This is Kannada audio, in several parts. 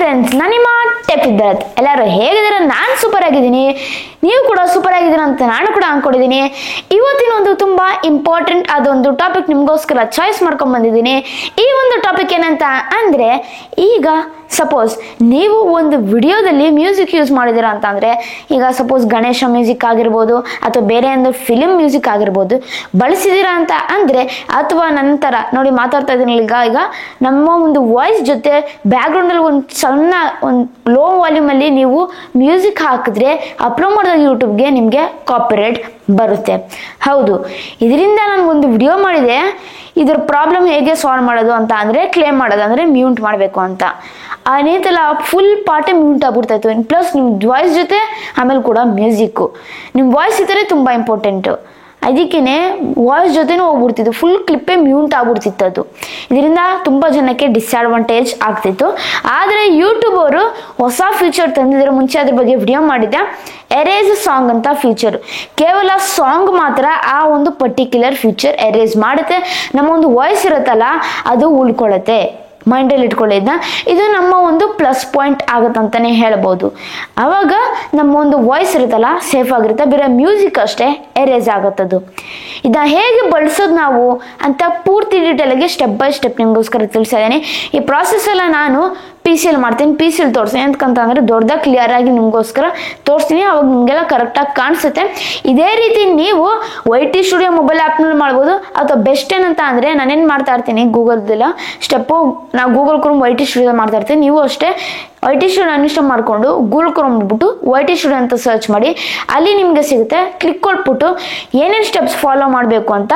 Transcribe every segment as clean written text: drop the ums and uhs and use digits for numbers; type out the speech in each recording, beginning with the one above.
ಫ್ರೆಂಡ್ಸ್, ನಾನು ನಿಮ್ಮ ಟೆಕ್ ಭರತ್. ಎಲ್ಲರೂ ಹೇಗಿದ್ದೀರಾ? ನಾನು ಸೂಪರ್ ಆಗಿದ್ದೀನಿ, ನೀವು ಕೂಡ ಸೂಪರ್ ಆಗಿದ್ದೀರಾ ಅಂತ ನಾನು ಕೂಡ ಅನ್ಕೊಂಡಿದ್ದೀನಿ. ಇವತ್ತಿನ ಒಂದು ತುಂಬಾ ಇಂಪಾರ್ಟೆಂಟ್ ಆದೊಂದು ಟಾಪಿಕ್ ನಿಮ್ಗೋಸ್ಕರ ಚಾಯ್ಸ್ ಮಾಡ್ಕೊಂಡ್ ಬಂದಿದ್ದೀನಿ. ಈ ಒಂದು ಟಾಪಿಕ್ ಏನಂತ ಅಂದ್ರೆ, ಈಗ ಸಪೋಸ್ ನೀವು ಒಂದು ವಿಡಿಯೋದಲ್ಲಿ ಮ್ಯೂಸಿಕ್ ಯೂಸ್ ಮಾಡಿದ್ದೀರಾ ಅಂತ ಅಂದ್ರೆ, ಈಗ ಸಪೋಸ್ ಗಣೇಶ ಮ್ಯೂಸಿಕ್ ಆಗಿರ್ಬೋದು ಅಥವಾ ಬೇರೆ ಒಂದು ಫಿಲಿಂ ಮ್ಯೂಸಿಕ್ ಆಗಿರ್ಬೋದು ಬಳಸಿದ್ದೀರಾ ಅಂತ ಅಂದ್ರೆ, ಅಥವಾ ನಂತರ ನೋಡಿ ಮಾತಾಡ್ತಾ ಇದ್ದೀನಿ ಈಗ ನಮ್ಮ ಒಂದು ವಾಯ್ಸ್ ಜೊತೆ ಬ್ಯಾಕ್ಗ್ರೌಂಡ್ ಅಲ್ಲಿ ಒಂದು ಸಣ್ಣ ಒಂದು ಲೋ ವಾಲ್ಯೂಮ್ ಅಲ್ಲಿ ನೀವು ಮ್ಯೂಸಿಕ್ ಹಾಕಿದ್ರೆ ಅಪ್ಲೋಡ್ ಮಾಡಿದಾಗ ಯೂಟ್ಯೂಬ್ಗೆ ನಿಮಗೆ ಕಾಪಿರೈಟ್ ಬರುತ್ತೆ. ಹೌದು, ಇದರಿಂದ ನಾನು ಒಂದು ವಿಡಿಯೋ ಮಾಡಿದೆ. ಇದ್ರ ಪ್ರಾಬ್ಲಮ್ ಹೇಗೆ ಸಾಲ್ವ್ ಮಾಡೋದು ಅಂತ ಅಂದ್ರೆ, ಕ್ಲೇಮ್ ಮಾಡೋದು ಅಂದ್ರೆ ಮ್ಯೂಟ್ ಮಾಡಬೇಕು ಅಂತ. ಅನೇತೆಲ್ಲ ಫುಲ್ ಪಾರ್ಟೇ ಮ್ಯೂಟ್ ಆಗ್ಬಿಡ್ತಾಯಿತ್ತು. ಪ್ಲಸ್ ನಿಮ್ಮ ವಾಯ್ಸ್ ಜೊತೆ ಆಮೇಲೆ ಕೂಡ ಮ್ಯೂಸಿಕ್ಕು, ನಿಮ್ಮ ವಾಯ್ಸ್ ಇದ್ದರೆ ತುಂಬ ಇಂಪಾರ್ಟೆಂಟು. ಅದಕ್ಕೇ ವಾಯ್ಸ್ ಜೊತೆನೂ ಹೋಗ್ಬಿಡ್ತಿತ್ತು, ಫುಲ್ ಕ್ಲಿಪ್ಪೇ ಮ್ಯೂಟ್ ಆಗ್ಬಿಡ್ತಿತ್ತು. ಅದು ಇದರಿಂದ ತುಂಬ ಜನಕ್ಕೆ ಡಿಸ್ಅಡ್ವಾಂಟೇಜ್ ಆಗ್ತಿತ್ತು. ಆದರೆ ಯೂಟ್ಯೂಬ್ ಅವರು ಹೊಸ ಫೀಚರ್ ತಂದಿದ್ರೆ, ಮುಂಚೆ ಅದ್ರ ಬಗ್ಗೆ ವಿಡಿಯೋ ಮಾಡಿದ್ದೆ, ಎರೇಸ್ ಸಾಂಗ್ ಅಂತ ಫೀಚರ್. ಕೇವಲ ಸಾಂಗ್ ಮಾತ್ರ ಆ ಒಂದು ಪರ್ಟಿಕ್ಯುಲರ್ ಫೀಚರ್ ಎರೇಸ್ ಮಾಡುತ್ತೆ. ನಮ್ಮ ಒಂದು ವಾಯ್ಸ್ ಇರುತ್ತಲ್ಲ ಅದು ಉಳ್ಕೊಳ್ಳುತ್ತೆ. ಮೈಂಡಲ್ಲಿ ಇಟ್ಕೊಳ್ಳಿದ್ದ ಇದು ನಮ್ಮ ಒಂದು ಪ್ಲಸ್ ಪಾಯಿಂಟ್ ಆಗುತ್ತಂತಾನೆ ಹೇಳ್ಬೋದು. ಆವಾಗ ನಮ್ಮ ಒಂದು ವಾಯ್ಸ್ ಇರುತ್ತಲ್ಲ ಸೇಫ್ ಆಗಿರುತ್ತೆ, ಬೇರೆ ಮ್ಯೂಸಿಕ್ ಅಷ್ಟೇ ಎರೇಸ್ ಆಗುತ್ತದು. ಇದನ್ನ ಹೇಗೆ ಬಳಸೋದು ನಾವು ಅಂತ ಪೂರ್ತಿ ಡೀಟೇಲಾಗಿ ಸ್ಟೆಪ್ ಬೈ ಸ್ಟೆಪ್ ನಿಮಗೋಸ್ಕರ ತಿಳಿಸಿದ್ದೀನಿ. ಈ ಪ್ರಾಸೆಸ್ ಎಲ್ಲ ನಾನು PC ಮಾಡ್ತೀನಿ, PC ತೋರಿಸ್ತೀನಿ. ಎಂತಕ್ಕಂತಂದ್ರೆ ದೊಡ್ಡದಾಗಿ ಕ್ಲಿಯರ್ ಆಗಿ ನಿಮಗೋಸ್ಕರ ತೋರಿಸ್ತೀನಿ, ಅವಾಗ ನಿಮಗೆಲ್ಲ ಕರೆಕ್ಟಾಗಿ ಕಾಣಿಸುತ್ತೆ. ಇದೇ ರೀತಿ ನೀವು YT ಸ್ಟುಡಿಯೋ ಮೊಬೈಲ್ ಆ್ಯಪ್ನಲ್ಲಿ ಮಾಡ್ಬೋದು. ಅಥವಾ ಬೆಸ್ಟ್ ಏನಂತ ಅಂದರೆ, ನಾನೇನು ಮಾಡ್ತಾ ಇರ್ತೀನಿ ಗೂಗಲ್ದೆಲ್ಲ ಸ್ಟೆಪ್ಪು, ನಾವು ಗೂಗಲ್ ಕ್ರೋಮ್ YT ಸ್ಟುಡಿಯೋ ಮಾಡ್ತಾ ಇರ್ತೀನಿ. ನೀವು ಅಷ್ಟೇ YT ಸ್ಟುಡಿಯೋ ಅನ್ಇನ್ಸ್ಟಾಲ್ ಮಾಡಿಕೊಂಡು ಗೂಗಲ್ ಕ್ರೋಮ್ ಬಿಟ್ಟು YT ಸ್ಟುಡಿಯೋ ಅಂತ ಸರ್ಚ್ ಮಾಡಿ, ಅಲ್ಲಿ ನಿಮಗೆ ಸಿಗುತ್ತೆ. ಕ್ಲಿಕ್ ಕೊಟ್ಬಿಟ್ಟು ಏನೇನು ಸ್ಟೆಪ್ಸ್ ಫಾಲೋ ಮಾಡಬೇಕು ಅಂತ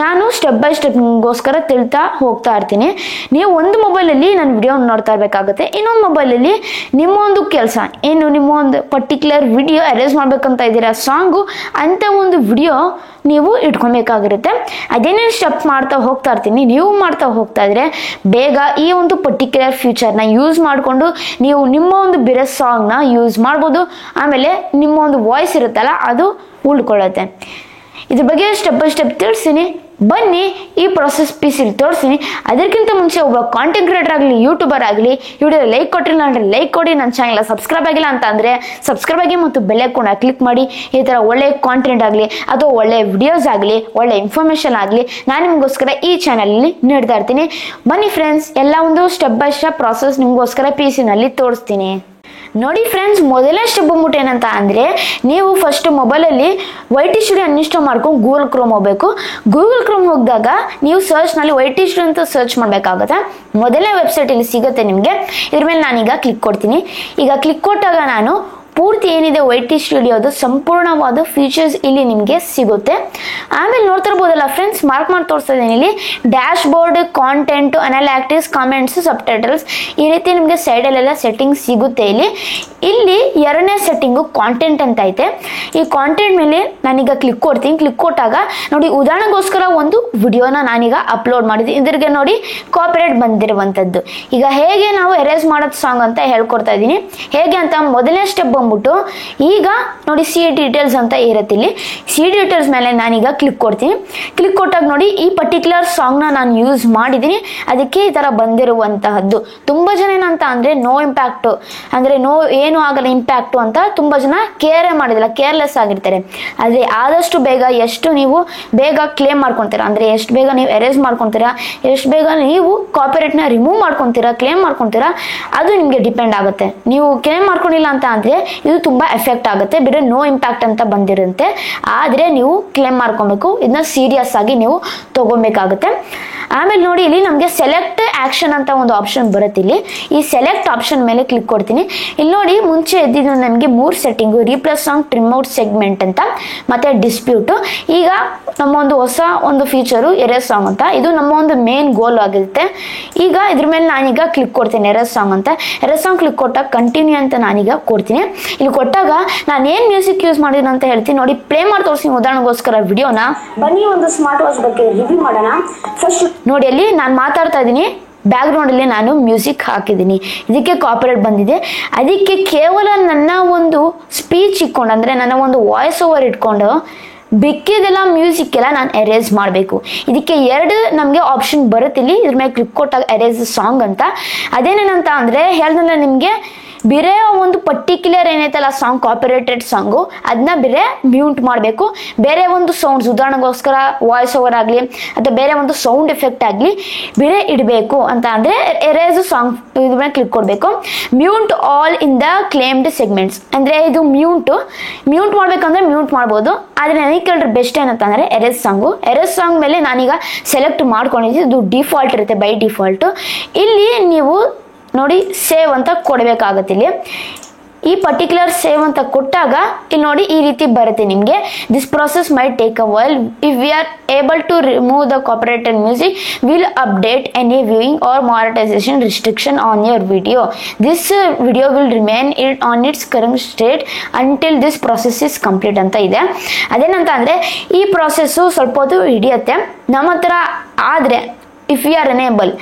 ನಾನು ಸ್ಟೆಪ್ ಬೈ ಸ್ಟೆಪ್ ನಿಮಗೋಸ್ಕರ ತಿಳ್ತಾ ಹೋಗ್ತಾ ಇರ್ತೀನಿ. ನೀವು ಒಂದು ಮೊಬೈಲಲ್ಲಿ ನಾನು ವಿಡಿಯೋ ನೋಡ್ತಾ ಇರಬೇಕಾಗುತ್ತೆ, ಇನ್ನೊಂದು ಮೊಬೈಲಲ್ಲಿ ನಿಮ್ಮ ಒಂದು ಕೆಲಸ ಏನು, ನಿಮ್ಮ ಒಂದು ಪರ್ಟಿಕ್ಯುಲರ್ ವಿಡಿಯೋ ಅರೇಂಜ್ ಮಾಡ್ಬೇಕಂತ ಇದ್ದೀರಾ ಸಾಂಗು, ಅಂಥ ಒಂದು ವಿಡಿಯೋ ನೀವು ಇಟ್ಕೊಬೇಕಾಗಿರುತ್ತೆ. ಅದೇನೇನು ಸ್ಟೆಪ್ ಮಾಡ್ತಾ ಹೋಗ್ತಾ ಇರ್ತೀನಿ, ನೀವು ಮಾಡ್ತಾ ಹೋಗ್ತಾ ಇದ್ರೆ ಬೇಗ ಈ ಒಂದು ಪರ್ಟಿಕ್ಯುಲರ್ ಫೀಚರ್ನ ಯೂಸ್ ಮಾಡಿಕೊಂಡು ನೀವು ನಿಮ್ಮ ಒಂದು ಬೇರೆ ಸಾಂಗ್ನ ಯೂಸ್ ಮಾಡ್ಬೋದು. ಆಮೇಲೆ ನಿಮ್ಮ ಒಂದು ವಾಯ್ಸ್ ಇರುತ್ತಲ್ಲ ಅದು ಉಳ್ಕೊಳ್ಳುತ್ತೆ. ಇದ್ರ ಬಗ್ಗೆ ಸ್ಟೆಪ್ ಬೈ ಸ್ಟೆಪ್ ತಿಳಿಸ್ತೀನಿ, ಬನ್ನಿ ಈ ಪ್ರೊಸೆಸ್ PC ತೋರಿಸ್ತೀನಿ. ಅದಕ್ಕಿಂತ ಮುಂಚೆ ಒಬ್ಬ ಕಾಂಟೆಂಟ್ ಕ್ರಿಯೇಟರ್ ಆಗಲಿ, ಯೂಟ್ಯೂಬರ್ ಆಗಲಿ, ವಿಡಿಯೋ ಲೈಕ್ ಕೊಟ್ಟಿಲ್ಲ ಅಂದರೆ ಲೈಕ್ ಕೊಡಿ. ನನ್ನ ಚಾನಲ್ ಸಬ್ಸ್ಕ್ರೈಬ್ ಆಗಿಲ್ಲ ಅಂತ ಅಂದರೆ ಸಬ್ಸ್ಕ್ರೈಬ್ ಆಗಿ ಮತ್ತು ಬೆಲ್ ಐಕಾನ್ ಕ್ಲಿಕ್ ಮಾಡಿ. ಈ ಥರ ಒಳ್ಳೆ ಕಾಂಟೆಂಟ್ ಆಗಲಿ ಅಥವಾ ಒಳ್ಳೆ ವಿಡಿಯೋಸ್ ಆಗಲಿ, ಒಳ್ಳೆ ಇನ್ಫಾರ್ಮೇಷನ್ ಆಗಲಿ ನಾನು ನಿಮಗೋಸ್ಕರ ಈ ಚಾನಲಲ್ಲಿ ನೀಡ್ತಾ ಇರ್ತೀನಿ. ಬನ್ನಿ ಫ್ರೆಂಡ್ಸ್, ಎಲ್ಲ ಒಂದು ಸ್ಟೆಪ್ ಬೈ ಸ್ಟೆಪ್ ಪ್ರಾಸೆಸ್ ನಿಮಗೋಸ್ಕರ PC ತೋರಿಸ್ತೀನಿ. ನೋಡಿ ಫ್ರೆಂಡ್ಸ್, ಮೊದಲನೇ ಸ್ಟೆಪ್ ಬಂದ್ಬಿಟ್ಟು ಏನಂತ ಅಂದರೆ, ನೀವು ಫಸ್ಟ್ ಮೊಬೈಲಲ್ಲಿ YT ಸ್ಟುಡಿಯೋ ಅನ್ಇನ್ಸ್ಟಾಲ್ ಮಾಡ್ಕೊಂಡು ಗೂಗಲ್ ಕ್ರೋಮ್ ಹೋಗಬೇಕು. ಗೂಗಲ್ ಕ್ರೋಮ್ ಹೋಗಿದಾಗ ನೀವು ಸರ್ಚ್ನಲ್ಲಿ YT ಸ್ಟುಡಿಯೋ ಅಂತ ಸರ್ಚ್ ಮಾಡಬೇಕಾಗುತ್ತೆ. ಮೊದಲನೇ ವೆಬ್ಸೈಟ್ ಇಲ್ಲಿ ಸಿಗುತ್ತೆ ನಿಮಗೆ. ಇದ್ರ ಮೇಲೆ ನಾನೀಗ ಕ್ಲಿಕ್ ಕೊಡ್ತೀನಿ. ಈಗ ಕ್ಲಿಕ್ ಕೊಟ್ಟಾಗ ನಾನು ಪೂರ್ತಿ ಏನಿದೆ YT ಸ್ಟುಡಿಯೋದು ಸಂಪೂರ್ಣವಾದ ಫೀಚರ್ಸ್ ಇಲ್ಲಿ ನಿಮಗೆ ಸಿಗುತ್ತೆ. ಆಮೇಲೆ ನೋಡ್ತಿರ್ಬೋದಲ್ಲ ಫ್ರೆಂಡ್ಸ್, ಮಾರ್ಕ್ ಮಾಡಿ ತೋರಿಸ್ತಾ ಇದ್ದೀನಿ ಇಲ್ಲಿ, dashboard, content, analytics, comments, subtitles, ಈ ರೀತಿ ನಿಮಗೆ ಸೈಡಲ್ಲೆಲ್ಲ ಸೆಟ್ಟಿಂಗ್ ಸಿಗುತ್ತೆ. ಇಲ್ಲಿ ಎರಡನೇ ಸೆಟ್ಟಿಂಗು ಕಾಂಟೆಂಟ್ ಅಂತ ಐತೆ. ಈ ಕಾಂಟೆಂಟ್ ಮೇಲೆ ನಾನೀಗ ಕ್ಲಿಕ್ ಕೊಡ್ತೀನಿ. ಕ್ಲಿಕ್ ಕೊಟ್ಟಾಗ ನೋಡಿ, ಉದಾಹರಣೆಗೋಸ್ಕರ ಒಂದು ವಿಡಿಯೋನ ನಾನೀಗ ಅಪ್ಲೋಡ್ ಮಾಡಿದ್ದೀನಿ. ಇದ್ರಿಗೆ ನೋಡಿ ಕಾಪಿರೈಟ್ ಬಂದಿರುವಂಥದ್ದು. ಈಗ ಹೇಗೆ ನಾವು ಎರೇಸ್ ಮಾಡೋದು ಸಾಂಗ್ ಅಂತ ಹೇಳ್ಕೊಡ್ತಾ ಇದ್ದೀನಿ. ಹೇಗೆ ಅಂತ ಮೊದಲನೇ ಸ್ಟೆಪ್ ಬಂದ್ಬಿಟ್ಟು, ಈಗ ನೋಡಿ ಸಿ ಡೀಟೇಲ್ಸ್ ಅಂತ ಇರುತ್ತೆ. ಇಲ್ಲಿ ಸಿ ಡೀಟೇಲ್ಸ್ ಮೇಲೆ ನಾನೀಗ ಕ್ಲಿಕ್ ಕೊಡ್ತೀನಿ. ಕ್ಲಿಕ್ ಕೊಟ್ಟಾಗ ನೋಡಿ ಈ ಪರ್ಟಿಕ್ಯುಲರ್ ಸಾಂಗ್ನ ನಾನು ಯೂಸ್ ಮಾಡಿದ್ದೀನಿ, ಅದಕ್ಕೆ ಈ ಥರ ಬಂದಿರುವಂತಹದ್ದು. ತುಂಬ ಜನ ಏನಂತ ಅಂದರೆ ನೋ ಇಂಪ್ಯಾಕ್ಟು ಅಂದರೆ ಏನು ಆಗಲ್ಲ ಇಂಪ್ಯಾಕ್ಟು ಅಂತ ತುಂಬ ಜನ ಕೇರೇ ಮಾಡಿದಿಲ್ಲ, ಕೇರ್ಲೆಸ್ ಆಗಿರ್ತಾರೆ. ಆದರೆ ಆದಷ್ಟು ಬೇಗ ಎಷ್ಟು ನೀವು ಬೇಗ ಕ್ಲೇಮ್ ಮಾಡ್ಕೊತೀರಾ ಅಂದರೆ, ಎಷ್ಟು ಬೇಗ ನೀವು ಎರೇಸ್ ಮಾಡ್ಕೊತೀರಾ, ಎಷ್ಟು ಬೇಗ ನೀವು ಕಾಪಿರೈಟ್ನ ರಿಮೂವ್ ಮಾಡ್ಕೊತೀರಾ, ಕ್ಲೇಮ್ ಮಾಡ್ಕೊತೀರಾ, ಅದು ನಿಮಗೆ ಡಿಪೆಂಡ್ ಆಗುತ್ತೆ. ನೀವು ಕ್ಲೇಮ್ ಮಾಡ್ಕೊಂಡಿಲ್ಲ ಅಂತ ಅಂದರೆ ಇದು ತುಂಬ ಎಫೆಕ್ಟ್ ಆಗುತ್ತೆ. ಬೇರೆ ನೋ ಇಂಪ್ಯಾಕ್ಟ್ ಅಂತ ಬಂದಿರುತ್ತೆ. ಆದರೆ ನೀವು ಕ್ಲೇಮ್ ಮಾಡ್ಕೊಬೇಕು, ಇದನ್ನ ಸೀರಿಯಸ್ ಆಗಿ ನೀವು ತಗೊಬೇಕಾಗುತ್ತೆ. ಆಮೇಲೆ ನೋಡಿ, ಇಲ್ಲಿ ನಮಗೆ ಸೆಲೆಕ್ಟ್ ಆಕ್ಷನ್ ಅಂತ ಒಂದು ಆಪ್ಷನ್ ಬರುತ್ತೆ. ಈ ಸೆಲೆಕ್ಟ್ ಆಪ್ಷನ್ ಮೇಲೆ ಕ್ಲಿಕ್ ಕೊಡ್ತೀನಿ. ಇಲ್ಲಿ ನೋಡಿ, ಮುಂಚೆ ಇದ್ದಿದ್ದು ನಮಗೆ 3 setting, replace song, trim out segment ಅಂತ, ಮತ್ತೆ ಡಿಸ್ಪ್ಯೂಟು. ಈಗ ನಮ್ಮ ಒಂದು ಹೊಸ ಒಂದು ಫೀಚರು ಎರೇಸ್ ಸಾಂಗ್ ಅಂತ, ಇದು ನಮ್ಮ ಒಂದು ಮೇನ್ ಗೋಲ್ ಆಗಿರುತ್ತೆ. ಈಗ ಇದ್ರ ಮೇಲೆ ನಾನೀಗ ಕ್ಲಿಕ್ ಕೊಡ್ತೀನಿ, ಎರೇಸ್ ಸಾಂಗ್ ಅಂತ. ಎರೇಸ್ ಸಾಂಗ್ ಕ್ಲಿಕ್ ಕೊಟ್ಟಾಗ ಕಂಟಿನ್ಯೂ ಅಂತ ನಾನೀಗ ಕೊಡ್ತೀನಿ. ಇಲ್ಲಿ ಕೊಟ್ಟಾಗ ನಾನು ಏನು ಮ್ಯೂಸಿಕ್ ಯೂಸ್ ಮಾಡಿದ್ದೀನಿ ಅಂತ ಹೇಳ್ತೀನಿ. ನೋಡಿ, ಪ್ಲೇ ಮಾಡಿ ತೋರಿಸ್ತೀನಿ ಉದಾಹರಣೆಗೋಸ್ಕರ ವಿಡಿಯೋನ. ಬನ್ನಿ ಒಂದು ಸ್ಮಾರ್ಟ್ ವಾಚ್ ಬಗ್ಗೆ ರಿವ್ಯೂ ಮಾಡೋಣ. ಫಸ್ಟ್ ನೋಡಿ, ಅಲ್ಲಿ ನಾನು ಮಾತಾಡ್ತಾ ಇದ್ದೀನಿ, ಬ್ಯಾಕ್ಗ್ರೌಂಡಲ್ಲಿ ನಾನು ಮ್ಯೂಸಿಕ್ ಹಾಕಿದ್ದೀನಿ, ಇದಕ್ಕೆ ಕಾಪಿರೈಟ್ ಬಂದಿದೆ. ಅದಕ್ಕೆ ಕೇವಲ ನನ್ನ ಒಂದು ಸ್ಪೀಚ್ ಇಟ್ಕೊಂಡು ಅಂದರೆ ನನ್ನ ಒಂದು ವಾಯ್ಸ್ ಓವರ್ ಇಟ್ಕೊಂಡು ಬೇಕಿದೆಲ್ಲ ಮ್ಯೂಸಿಕ್ ಎಲ್ಲ ನಾನು ಎರೇಸ್ ಮಾಡಬೇಕು. ಇದಕ್ಕೆ ಎರಡು ನಮಗೆ ಆಪ್ಷನ್ ಬರುತ್ತಿಲ್ಲಿ, ಇದ್ರ ಮೇಲೆ ಕ್ಲಿಕ್ ಕೊಟ್ಟಾಗ ಎರೇಸ್ ಸಾಂಗ್ ಅಂತ. ಅದೇನೇನಂತ ಅಂದರೆ ಹೇಳ್ದಲ್ಲ ನಿಮಗೆ, ಬೇರೆ ಒಂದು ಪರ್ಟಿಕ್ಯುಲರ್ ಏನೈತಲ್ಲ ಸಾಂಗ್, ಕಾಪಿರೈಟೆಡ್ ಸಾಂಗು, ಅದನ್ನ ಬೇರೆ ಮ್ಯೂಟ್ ಮಾಡಬೇಕು. ಬೇರೆ ಒಂದು ಸೌಂಡ್ಸ್, ಉದಾಹರಣೆಗೋಸ್ಕರ ವಾಯ್ಸ್ ಓವರ್ ಆಗಲಿ ಅಥವಾ ಬೇರೆ ಒಂದು ಸೌಂಡ್ ಎಫೆಕ್ಟ್ ಆಗಲಿ ಬೇರೆ ಇಡಬೇಕು ಅಂತ ಅಂದರೆ ಎರೇಸ್ ಸಾಂಗ್ ಇದ್ರ ಮೇಲೆ ಕ್ಲಿಕ್ ಕೊಡಬೇಕು. Mute all in the claimed segments ಅಂದರೆ ಇದು ಮ್ಯೂಟ್ ಮಾಡ್ಬೇಕಂದ್ರೆ ಮ್ಯೂಟ್ ಮಾಡ್ಬೋದು. ಆದರೆ ನನಗೆ ಕೇಳಿದ್ರೆ ಬೆಸ್ಟ್ ಏನಂತ ಅಂದರೆ ಎರೇಸ್ ಸಾಂಗ್ ಮೇಲೆ ನಾನೀಗ ಸೆಲೆಕ್ಟ್ ಮಾಡ್ಕೊಂಡಿದ್ದೀನಿ. ಇದು ಡಿಫಾಲ್ಟ್ ಇರುತ್ತೆ, ಬೈ ಡಿಫಾಲ್ಟು. ಇಲ್ಲಿ ನೀವು ನೋಡಿ ಸೇವ್ ಅಂತ ಕೊಡಬೇಕಾಗತ್ತೆ. ಇಲ್ಲಿ ಈ ಪರ್ಟಿಕ್ಯುಲರ್ ಸೇವ್ ಅಂತ ಕೊಟ್ಟಾಗ ಇಲ್ಲಿ ನೋಡಿ ಈ ರೀತಿ ಬರುತ್ತೆ ನಿಮಗೆ. This process might take a while. If we are able to remove the copyrighted music will update any viewing or monetisation restriction on your video. This video will remain on its current state until this process is complete ಅಂತ ಇದೆ. ಅದೇನಂತ ಅಂದರೆ ಈ ಪ್ರೊಸೆಸ್ಸು ಸ್ವಲ್ಪ ಹೊತ್ತು ಹಿಡಿಯುತ್ತೆ. ನಮ್ಮ ಹತ್ರ ಆದರೆ if you are enable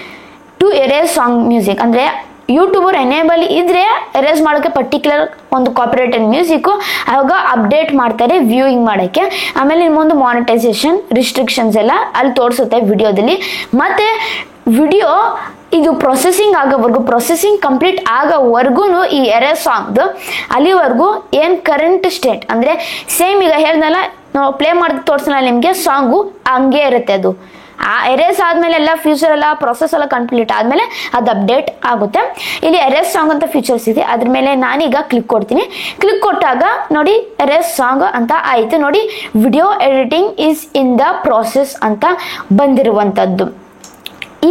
to erase song music ಅಂದರೆ ಯೂಟ್ಯೂಬರ್ ಎನೇಬಲ್ ಇದ್ರೆ ಎರೇಸ್ ಮಾಡೋಕ್ಕೆ ಪರ್ಟಿಕ್ಯುಲರ್ ಒಂದು ಕಾಪಿರೈಟೆಡ್ ಮ್ಯೂಸಿಕ್ಕು ಆವಾಗ ಅಪ್ಡೇಟ್ ಮಾಡ್ತಾರೆ ವ್ಯೂಯಿಂಗ್ ಮಾಡೋಕ್ಕೆ. ಆಮೇಲೆ ನಿಮ್ಮೊಂದು ಮಾನಿಟೈಸೇಷನ್ ರಿಸ್ಟ್ರಿಕ್ಷನ್ಸ್ ಎಲ್ಲ ಅಲ್ಲಿ ತೋರಿಸುತ್ತೆ ವಿಡಿಯೋದಲ್ಲಿ. ಮತ್ತು ವಿಡಿಯೋ ಇದು ಪ್ರೊಸೆಸಿಂಗ್ ಕಂಪ್ಲೀಟ್ ಆಗೋವರೆಗೂ ಈ ಎರೇಸ್ ಸಾಂಗ್ದು ಅಲ್ಲಿವರೆಗೂ ಏನು ಕರೆಂಟ್ ಸ್ಟೇಟ್ ಅಂದರೆ ಸೇಮ್ ಈಗ ಹೇಳ್ದಲ್ಲ ನಾವು ಪ್ಲೇ ಮಾಡಿದ ತೋರಿಸಲ್ಲ ನಿಮಗೆ, ಸಾಂಗು ಹಂಗೆ ಇರುತ್ತೆ. ಅದು ಆ ಎರೇಸ್ ಆದಮೇಲೆ ಎಲ್ಲ ಫ್ಯೂಚರ್ ಎಲ್ಲ ಪ್ರೊಸೆಸ್ ಎಲ್ಲ ಕಂಪ್ಲೀಟ್ ಆದಮೇಲೆ ಅದು ಅಪ್ಡೇಟ್ ಆಗುತ್ತೆ. ಇಲ್ಲಿ ಎರೇಸ್ ಸಾಂಗ್ ಅಂತ ಫೀಚರ್ಸ್ ಇದೆ, ಅದ್ರ ಮೇಲೆ ನಾನೀಗ ಕ್ಲಿಕ್ ಕೊಡ್ತೀನಿ. ಕ್ಲಿಕ್ ಕೊಟ್ಟಾಗ ನೋಡಿ ಎರೇಸ್ ಸಾಂಗ್ ಅಂತ ಆಯಿತು. ನೋಡಿ video editing is in the process ಅಂತ ಬಂದಿರುವಂಥದ್ದು.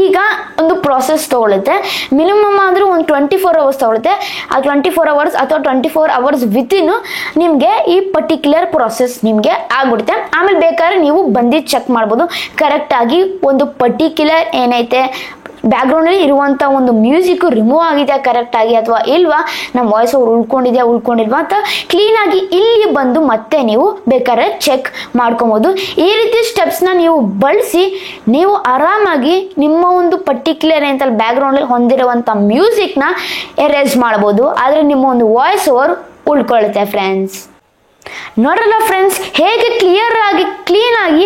ಈಗ ಒಂದು ಪ್ರಾಸೆಸ್ ತೊಗೊಳುತ್ತೆ, ಮಿನಿಮಮ್ ಆದರೂ ಒಂದು 24 hours ತೊಗೊಳುತ್ತೆ. ಆ 24 hours ಅಥವಾ 24 hours ವಿತಿನ್ ನಿಮಗೆ ಈ ಪರ್ಟಿಕ್ಯುಲರ್ ಪ್ರಾಸೆಸ್ ನಿಮಗೆ ಆಗ್ಬಿಡುತ್ತೆ. ಆಮೇಲೆ ಬೇಕಾದ್ರೆ ನೀವು ಬಂದು ಚೆಕ್ ಮಾಡ್ಬೋದು ಕರೆಕ್ಟಾಗಿ ಒಂದು ಪರ್ಟಿಕ್ಯುಲರ್ ಏನೈತೆ ಬ್ಯಾಕ್ಗ್ರೌಂಡಲ್ಲಿ ಇರುವಂಥ ಒಂದು ಮ್ಯೂಸಿಕ್ ರಿಮೂವ್ ಆಗಿದೆ ಕರೆಕ್ಟಾಗಿ ಅಥವಾ ಇಲ್ವಾ, ನಮ್ಮ ವಾಯ್ಸ್ ಅವ್ರು ಉಳ್ಕೊಂಡಿಲ್ವಾ ಅಂತ ಕ್ಲೀನಾಗಿ ಇಲ್ಲಿ ಬಂದು ಮತ್ತೆ ನೀವು ಬೇಕಾದ್ರೆ ಚೆಕ್ ಮಾಡ್ಕೊಬೋದು. ಈ ರೀತಿ ಸ್ಟೆಪ್ಸ್ನ ನೀವು ಬಳಸಿ ನೀವು ಆರಾಮಾಗಿ ನಿಮ್ಮ ಒಂದು ಪರ್ಟಿಕ್ಯುಲರ್ ಏನಂತಲ್ಲ ಬ್ಯಾಕ್ಗ್ರೌಂಡಲ್ಲಿ ಹೊಂದಿರುವಂಥ ಮ್ಯೂಸಿಕ್ನ ಎರೇಸ್ ಮಾಡ್ಬೋದು. ಆದರೆ ನಿಮ್ಮ ಒಂದು ವಾಯ್ಸ್ ಓವರ್ ಉಳ್ಕೊಳ್ಳುತ್ತೆ ಫ್ರೆಂಡ್ಸ್. ನೋಡ್ರಲ್ಲ ಫ್ರೆಂಡ್ಸ್, ಹೇಗೆ ಕ್ಲೀನಾಗಿ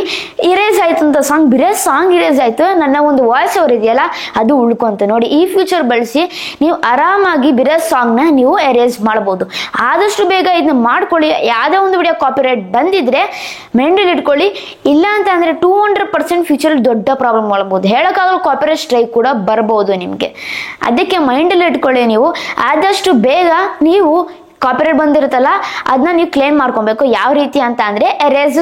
ಇರೇಸ್ ಆಯ್ತು ಅಂತ ಸಾಂಗ್ ಇರೇಸ್ ಆಯ್ತು, ನನ್ನ ಒಂದು ವಾಯ್ಸ್ ಓವರ್ ಇದೆಯಲ್ಲ ಅದು ಉಳ್ಕೊಂತ. ನೋಡಿ ಈ ಫ್ಯೂಚರ್ ಬಳಸಿ ನೀವು ಆರಾಮಾಗಿ ಬಿರೋ ಸಾಂಗ್ನ ನೀವು ಎರೇಸ್ ಮಾಡ್ಬೋದು. ಆದಷ್ಟು ಬೇಗ ಇದನ್ನ ಮಾಡ್ಕೊಳ್ಳಿ. ಯಾವುದೇ ಒಂದು ವಿಡಿಯೋ ಕಾಪಿರೈಟ್ ಬಂದಿದ್ರೆ ಮೈಂಡಲ್ಲಿ ಇಟ್ಕೊಳ್ಳಿ. ಇಲ್ಲ ಅಂತ ಅಂದರೆ 200% ಫ್ಯೂಚರ್ ದೊಡ್ಡ ಪ್ರಾಬ್ಲಮ್ ಮಾಡ್ಬೋದು. ಹೇಳೋಕ್ಕಾಗಲ್ಲ, ಕಾಪಿರೈಟ್ ಸ್ಟ್ರೈಕ್ ಕೂಡ ಬರ್ಬೋದು ನಿಮಗೆ. ಅದಕ್ಕೆ ಮೈಂಡಲ್ಲಿ ಇಟ್ಕೊಳ್ಳಿ. ನೀವು ಆದಷ್ಟು ಬೇಗ ನೀವು ಕಾಪಿರೈಟ್ ಬಂದಿರುತ್ತಲ್ಲ ಅದನ್ನ ನೀವು ಕ್ಲೇಮ್ ಮಾಡ್ಕೊಬೇಕು. ಯಾವ ರೀತಿ ಅಂತ ಅಂದರೆ ಎರೇಸ್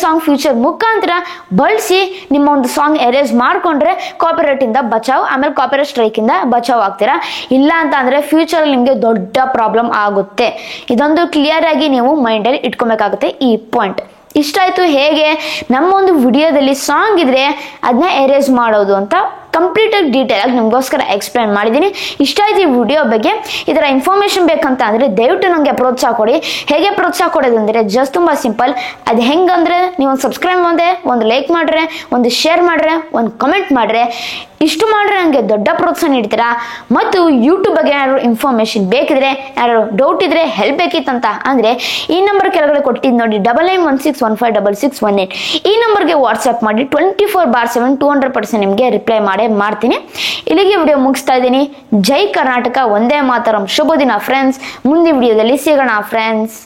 ಸಾಂಗ್ ಫ್ಯೂಚರ್ ಮುಖಾಂತರ ಬಳಸಿ ನಿಮ್ಮ ಒಂದು ಸಾಂಗ್ ಎರೇಸ್ ಮಾಡ್ಕೊಂಡ್ರೆ ಕಾಪಿರೈಟಿಂದ ಬಚಾವ್, ಆಮೇಲೆ ಕಾಪಿರೈಟ್ ಸ್ಟ್ರೈಕಿಂದ ಬಚಾವ್ ಆಗ್ತೀರಾ. ಇಲ್ಲ ಅಂತ ಅಂದರೆ ಫ್ಯೂಚರಲ್ಲಿ ನಿಮಗೆ ದೊಡ್ಡ ಪ್ರಾಬ್ಲಮ್ ಆಗುತ್ತೆ. ಇದೊಂದು ಕ್ಲಿಯರ್ ಆಗಿ ನೀವು ಮೈಂಡಲ್ಲಿ ಇಟ್ಕೊಬೇಕಾಗುತ್ತೆ ಈ ಪಾಯಿಂಟ್. ಇಷ್ಟ ಆಯಿತು ಹೇಗೆ ನಮ್ಮ ಒಂದು ವಿಡಿಯೋದಲ್ಲಿ ಸಾಂಗ್ ಇದ್ರೆ ಅದನ್ನ ಎರೇಸ್ ಮಾಡೋದು ಅಂತ ಕಂಪ್ಲೀಟಾಗಿ ಡೀಟೇಲಾಗಿ ನಿಮಗೋಸ್ಕರ ಎಕ್ಸ್ಪ್ಲೇನ್ ಮಾಡಿದ್ದೀನಿ. ಇಷ್ಟ ಆಯ್ತು ಈ ವಿಡಿಯೋ ಬಗ್ಗೆ. ಇದರ ಇನ್ಫಾರ್ಮೇಷನ್ ಬೇಕಂತ ಅಂದರೆ ದಯವಿಟ್ಟು ನನಗೆ ಪ್ರೋತ್ಸಾಹ ಕೊಡಿ. ಹೇಗೆ ಪ್ರೋತ್ಸಾಹ ಕೊಡೋದು ಅಂದರೆ ಜಸ್ಟ್ ತುಂಬ ಸಿಂಪಲ್. ಅದು ಹೆಂಗಂದರೆ ನೀವು ಒಂದು ಸಬ್ಸ್ಕ್ರೈಬ್ ಮಾಡಿದ್ರೆ, ಒಂದು ಲೈಕ್ ಮಾಡ್ರೆ, ಒಂದು ಶೇರ್ ಮಾಡ್ರೆ, ಒಂದು ಕಮೆಂಟ್ ಮಾಡ್ರೆ, ಇಷ್ಟು ಮಾಡ್ರೆ ನನಗೆ ದೊಡ್ಡ ಪ್ರೋತ್ಸಾಹ ನೀಡ್ತೀರಾ. ಮತ್ತು ಯೂಟ್ಯೂಬ್ ಬಗ್ಗೆ ಏನಾದ್ರು ಇನ್ಫಾರ್ಮೇಷನ್ ಬೇಕಿದ್ರೆ, ಯಾರು ಡೌಟ್ ಇದ್ರೆ ಹೆಲ್ಪ್ ಬೇಕಿತ್ತಂತ ಅಂದರೆ ಈ ನಂಬರ್ ಕೆಳಗಡೆ ಕೊಟ್ಟಿದ್ದು ನೋಡಿ 9916156618 ಈ ನಂಬರ್ಗೆ ವಾಟ್ಸಪ್ ಮಾಡಿ 24/7 200% ನಿಮಗೆ ರಿಪ್ಲೈ ಮಾಡ್ತೀನಿ. ಇಲ್ಲಿಗೆ ವಿಡಿಯೋ ಮುಗಿಸ್ತಾ ಇದ್ದೀನಿ. ಜೈ ಕರ್ನಾಟಕ, ಒಂದೇ ಮಾತರಂ. ಶುಭ ದಿನ ಫ್ರೆಂಡ್ಸ್. ಮುಂದಿನ ವಿಡಿಯೋದಲ್ಲಿ ಸಿಗೋಣ ಫ್ರೆಂಡ್ಸ್.